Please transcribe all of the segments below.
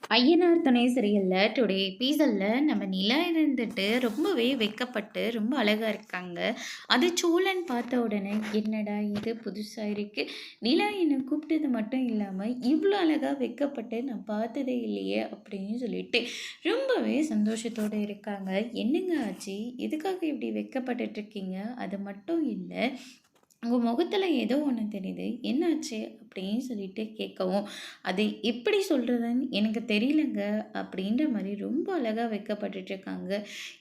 ஐயனார் துணை சீரியல்ல டுடே எபிசோட்ல நம்ம நிலா இருந்துட்டு ரொம்பவே வெட்கப்பட்டு ரொம்ப அழகா இருக்காங்க. அது சோழன் பார்த்த உடனே என்னடா இது புதுசா இருக்கு. நிலா என்னை கூப்பிட்டது மட்டும் இல்லாம இவ்வளோ அழகா வெட்கப்பட்டு நான் பார்த்ததே இல்லையே அப்படின்னு சொல்லிட்டு ரொம்பவே சந்தோஷத்தோட இருக்காங்க. என்னங்க ஆச்சு? எதுக்காக இப்படி வெட்கப்பட்டுட்டு இருக்கீங்க? அது மட்டும் இல்லை, உங்க முகத்துல ஏதோ ஒண்ணு தெரியுது. என்னாச்சு? அப்படின்னு சொல்லிட்டு கேட்கவும், அது எப்படி சொல்றதுன்னு எனக்கு தெரியலங்க. அப்படின்ற மாரி ரொம்ப அழகா வெட்கப்பட்டுட்டு இருக்காங்க.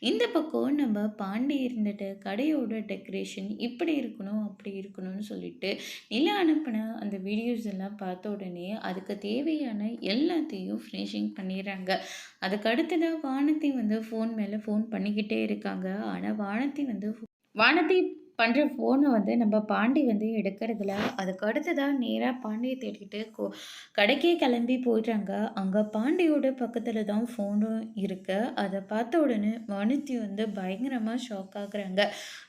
இந்த பக்கம் நம்ம பாண்டி இருந்துட்டு கடையோட டெக்கரேஷன் இப்படி இருக்கணும், அப்படி இருக்கணும்னு சொல்லிட்டு நிலா அனுப்புன அந்த வீடியோஸ் எல்லாம் பார்த்த உடனே அதுக்கு தேவையான எல்லாத்தையும் ஃபினிஷிங் பண்ணிடுறாங்க. அதுக்கு அடுத்ததா வானதி வந்து ஃபோன் மேல ஃபோன் பண்ணிக்கிட்டே இருக்காங்க. ஆனா வானதி பண்ற ஃபோன வந்து நம்ம பாண்டி வந்து எடுக்கறதில்ல. அதுக்கு அடுத்ததா நேரா பாண்டிய தேடிட்டு கடைக்கே கிளம்பி போயிடுறாங்க. அங்க பாண்டியோட பக்கத்துல தான் ஃபோனும் இருக்கு. அத பார்த்த உடனே வானதி வந்து பயங்கரமா ஷாக் ஆகுறாங்க.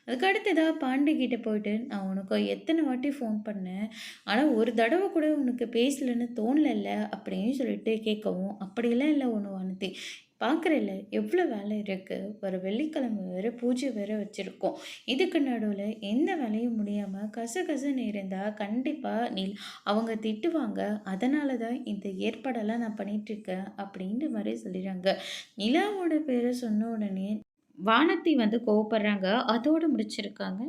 அதுக்கு அடுத்ததா பாண்டி கிட்ட போயிட்டு, "நான் உனக்கு எத்தன வாட்டி ஃபோன் பண்ணேன். ஆனா ஒரு தடவ கூட உனக்கு பேசலன்னு தோணலல்ல?" அப்படின்னு சொல்லிட்டு கேட்கவும், "அப்படிலாம் இல்ல ஒண்ணு வானதி. பார்க்குறேல்ல எவ்வளோ வேலை இருக்கு. வர வெள்ளிக்கிழமை வேற பூஜை வேற வச்சிருக்கோம். இதுக்கு நடுவுல எந்த வேலையும் முடியாம கசகசன்னு இருந்தா கண்டிப்பா அவங்க திட்டுவாங்க. அதனால தான் இந்த ஏற்பாடெல்லாம் நான் பண்ணிட்டுருக்கேன்." அப்படின்ற மாரி சொல்லிடுறாங்க. நிலாவோட பேர சொன்ன உடனே வானதி வந்து கோவப்படுறாங்க. அதோட முடிச்சிருக்காங்க.